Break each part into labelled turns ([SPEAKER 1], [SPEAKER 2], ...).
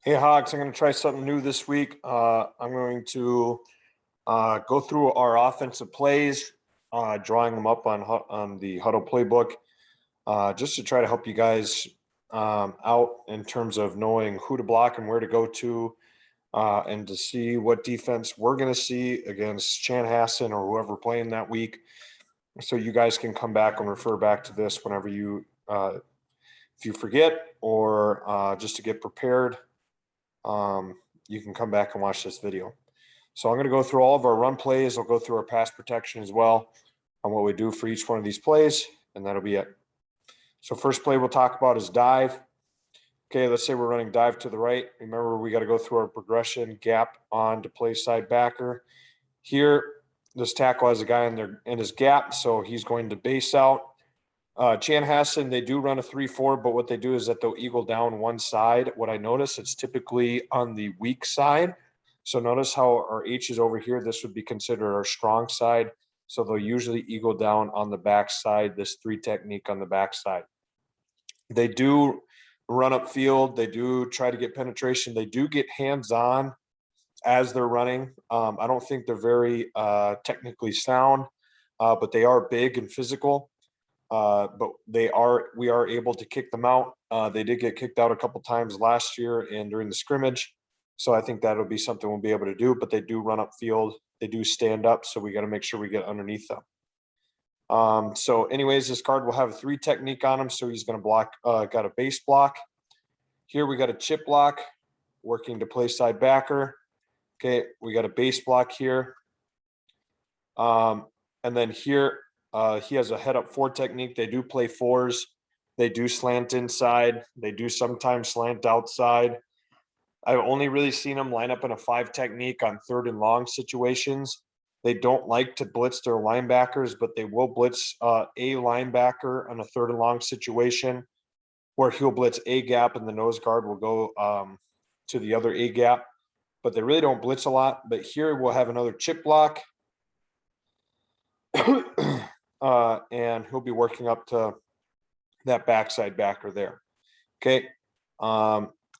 [SPEAKER 1] Hey Hogs, I'm going to try something new this week. I'm going to go through our offensive plays, drawing them up on the Huddle playbook, just to try to help you guys out in terms of knowing who to block and where to go to, and to see what defense we're going to see against Chanhassen or whoever playing that week. So you guys can come back and refer back to this whenever if you forget or just to get prepared. You can come back and watch this video. So I'm going to go through all of our run plays. I'll go through our pass protection as well on what we do for each one of these plays, and that'll be it. So first play we'll talk about is dive. Okay, let's say we're running dive to the right. Remember, we got to go through our progression gap on to play side backer. Here, this tackle has a guy in his gap, so he's going to base out. Chanhassen, they do run a 3-4, but what they do is that they'll eagle down one side. What I notice, it's typically on the weak side. So notice how our H is over here. This would be considered our strong side. So they'll usually eagle down on the back side, this 3 technique on the back side. They do run up field. They do try to get penetration. They do get hands-on as they're running. I don't think they're very technically sound, but they are big and physical. But we are able to kick them out. They did get kicked out a couple times last year and during the scrimmage. So I think that'll be something we'll be able to do, but they do run up field. They do stand up. So we got to make sure we get underneath them. So anyways, this card will have a 3 technique on him. So he's going to block, got a base block. Here we got a chip block working to play side backer. Okay. We got a base block here. And then here, he has a head up 4 technique. They do play 4s. They do slant inside. They do sometimes slant outside. I've only really seen them line up in a 5 technique on 3rd and long situations. They don't like to blitz their linebackers, but they will blitz a linebacker on a 3rd and long situation where he'll blitz a gap and the nose guard will go to the other a gap. But they really don't blitz a lot. But here we'll have another chip block. And he'll be working up to that backside backer there. Okay.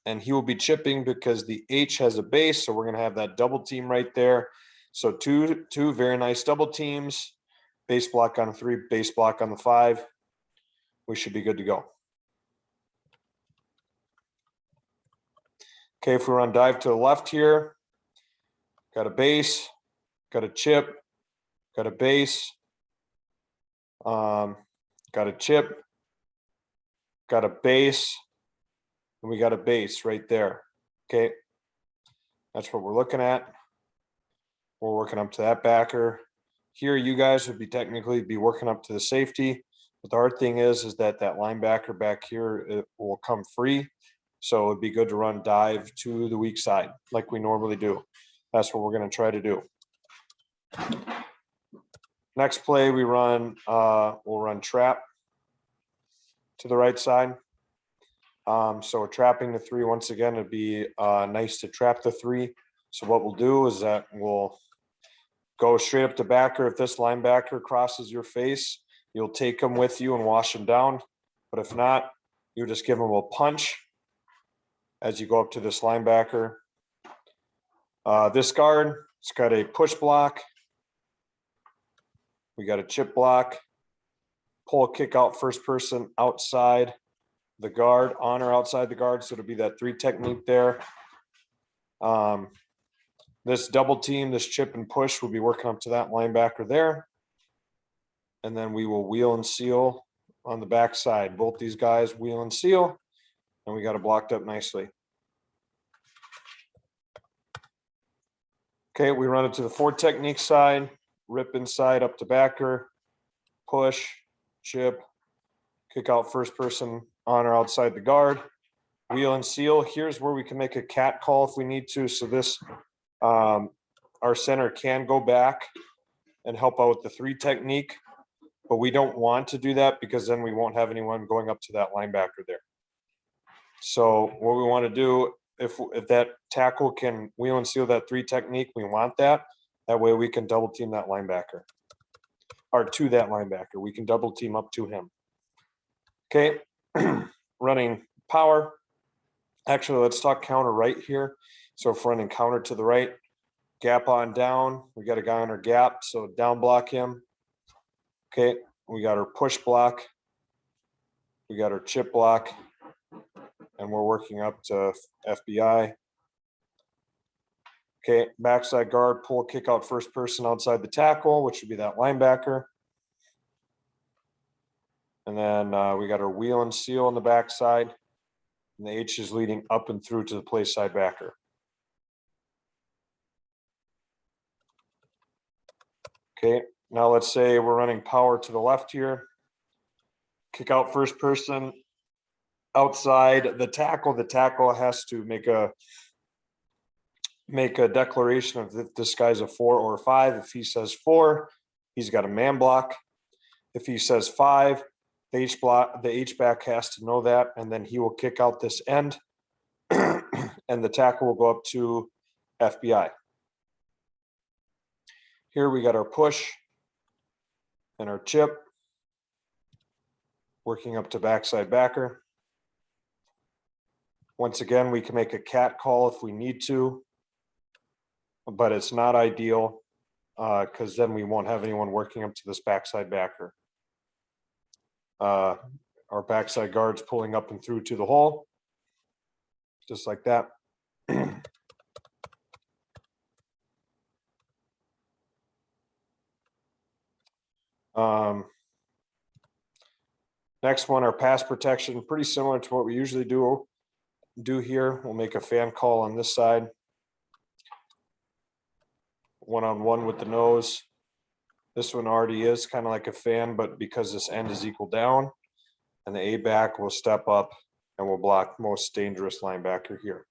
[SPEAKER 1] And he will be chipping because the H has a base. So we're going to have that double team right there. So two very nice double teams, base block on a 3, base block on the 5. We should be good to go. Okay. If we run dive to the left here, got a base, got a chip, got a base, got a chip, got a base, and we got a base right there. Okay. That's what we're looking at. We're working up to that backer. Here, you guys would be technically be working up to the safety. But the hard thing is that linebacker back here, it will come free. So it'd be good to run dive to the weak side like we normally do. That's what we're going to try to do. Next play, we'll run trap to the right side. So we're trapping the 3 once again. It'd be nice to trap the 3. So what we'll do is that we'll go straight up to backer. If this linebacker crosses your face, you'll take him with you and wash him down. But if not, you just give him a punch as you go up to this linebacker. This guard, it's got a push block. We got a chip block, pull a kick out first person outside the guard, on or outside the guard. So it'll be that 3 technique there. This double team, this chip and push, will be working up to that linebacker there. And then we will wheel and seal on the backside. Both these guys wheel and seal, and we got it blocked up nicely. Okay, we run it to the 4 technique side, rip inside up to backer, push, chip, kick out first person on or outside the guard, wheel and seal. Here's where we can make a cat call if we need to. So this, our center can go back and help out with the 3 technique, but we don't want to do that because then we won't have anyone going up to that linebacker there. So what we want to do, if that tackle can wheel and seal that 3 technique, we want that. That way we can double team that linebacker, or to that linebacker. We can double team up to him. Okay, running power. Actually, let's talk counter right here. So if we're running counter to the right, gap on down, we got a guy on our gap, so down block him. Okay, we got our push block, we got our chip block, and we're working up to FBI. Okay, backside guard, pull, kick out first person outside the tackle, which would be that linebacker. And then we got our wheel and seal on the backside, and the H is leading up and through to the play side backer. Okay, now let's say we're running power to the left here. Kick out first person outside the tackle. The tackle has to make a declaration of if this guy's a 4 or a 5. If he says 4, he's got a man block. If he says 5, the H back has to know that, and then he will kick out this end, and the tackle will go up to FBI. Here we got our push and our chip, working up to backside backer. Once again, we can make a cat call if we need to, but it's not ideal because then we won't have anyone working up to this backside backer. Our backside guard's pulling up and through to the hole, just like that. Next one, our pass protection, pretty similar to what we usually do here. We'll make a fan call on this side. One-on-one with the nose. This one already is kind of like a fan, but because this end is equal down, and the A back will step up and will block most dangerous linebacker here.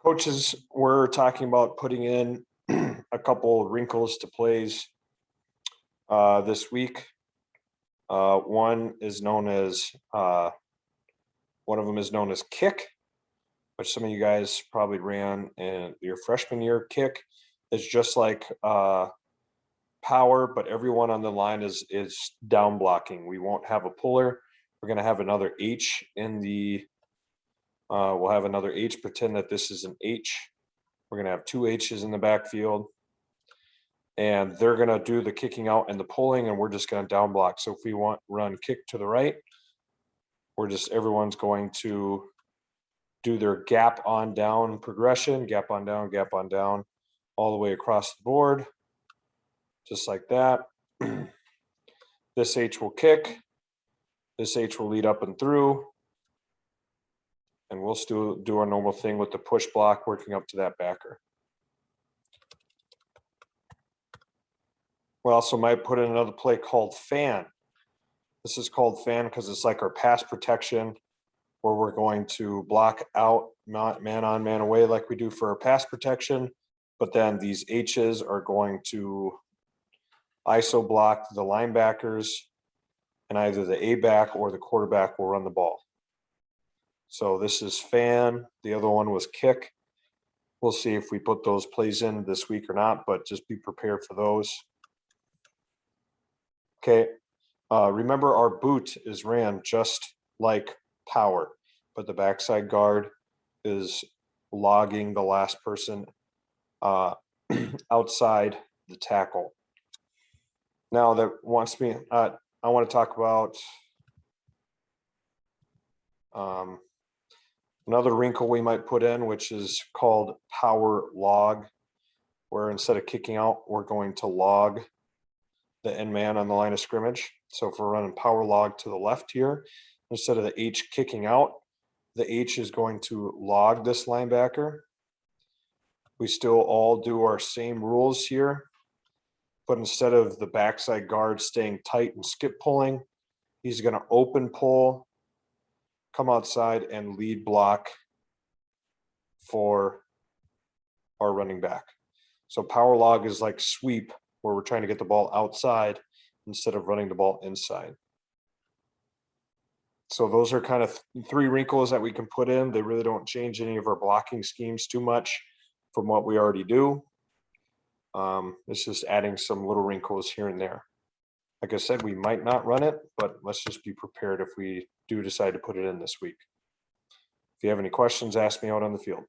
[SPEAKER 1] Coaches were talking about putting in a couple of wrinkles to plays this week. One of them is known as kick, which some of you guys probably ran in your freshman year. Kick is just like power, but everyone on the line is down blocking. We won't have a puller. We're going to have another H in the we'll have another H, pretend that this is an H. We're going to have two H's in the backfield, and they're going to do the kicking out and the pulling, and we're just going to down block. So if we want run kick to the right, everyone's going to do their gap on down progression, gap on down, all the way across the board, just like that. This H will kick, this H will lead up and through, and we'll still do our normal thing with the push block working up to that backer. We also might put in another play called fan. This is called fan because it's like our pass protection, where we're going to block out man on, man away like we do for our pass protection, but then these H's are going to ISO block the linebackers, and either the A back or the quarterback will run the ball. So this is fan. The other one was kick. We'll see if we put those plays in this week or not, but just be prepared for those. Okay. Remember, our boot is ran just like power, but the backside guard is logging the last person outside the tackle. Now that wants me, I want to talk about another wrinkle we might put in, which is called power log, where instead of kicking out, we're going to log the end man on the line of scrimmage. So if we're running power log to the left here, instead of the H kicking out, the H is going to log this linebacker. We still all do our same rules here, but instead of the backside guard staying tight and skip pulling, he's going to open pull, come outside, and lead block for our running back. So power log is like sweep, where we're trying to get the ball outside instead of running the ball inside. So those are kind of three wrinkles that we can put in. They really don't change any of our blocking schemes too much from what we already do. It's just adding some little wrinkles here and there. Like I said, we might not run it, but let's just be prepared if we do decide to put it in this week. If you have any questions, ask me out on the field.